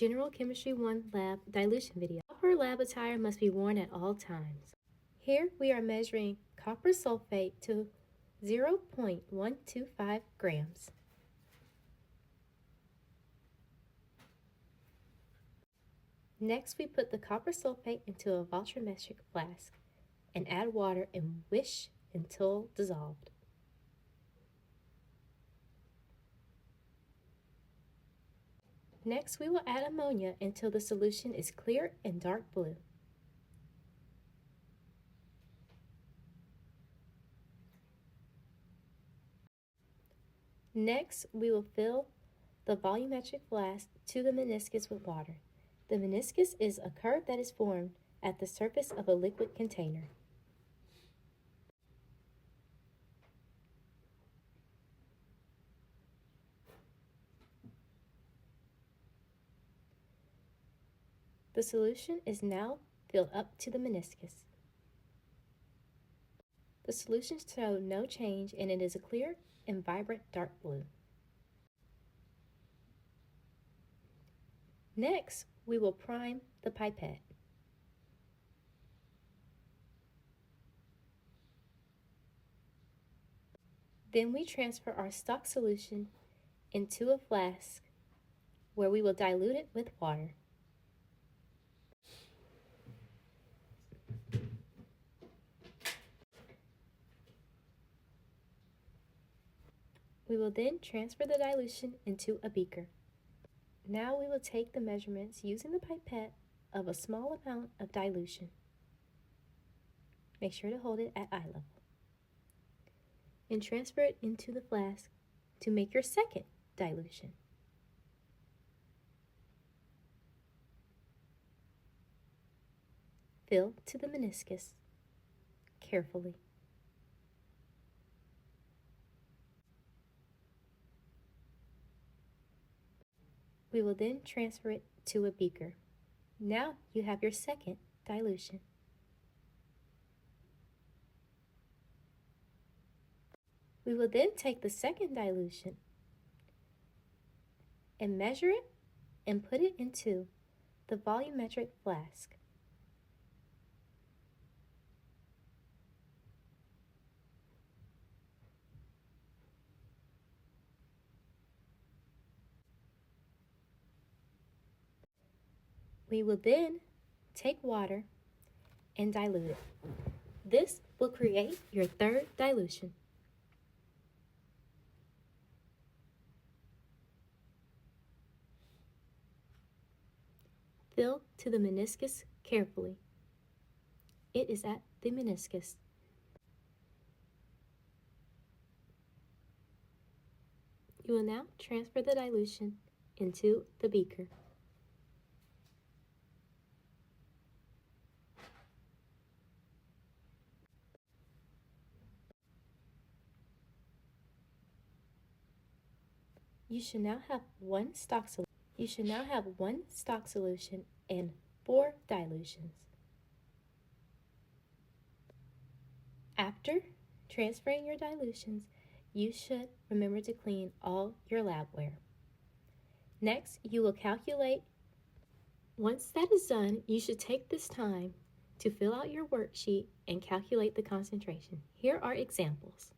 General Chemistry 1 Lab Dilution video. Proper lab attire must be worn at all times. Here we are measuring copper sulfate to 0.125 grams. Next, we put the copper sulfate into a volumetric flask and add water and whisk until dissolved. Next, we will add ammonia until the solution is clear and dark blue. Next, we will fill the volumetric flask to the meniscus with water. The meniscus is a curve that is formed at the surface of a liquid container. The solution is now filled up to the meniscus. The solution showed no change and it is a clear and vibrant dark blue. Next, we will prime the pipette. Then we transfer our stock solution into a flask where we will dilute it with water. We will then transfer the dilution into a beaker. Now we will take the measurements using the pipette of a small amount of dilution. Make sure to hold it at eye level. And transfer it into the flask to make your second dilution. Fill to the meniscus carefully. We will then transfer it to a beaker. Now you have your second dilution. We will then take the second dilution and measure it and put it into the volumetric flask. We will then take water and dilute it. This will create your third dilution. Fill to the meniscus carefully. It is at the meniscus. You will now transfer the dilution into the beaker. You should now have one stock solution and 4 dilutions. After transferring your dilutions, you should remember to clean all your labware. Next, you will calculate. Once that is done, you should take this time to fill out your worksheet and calculate the concentration. Here are examples.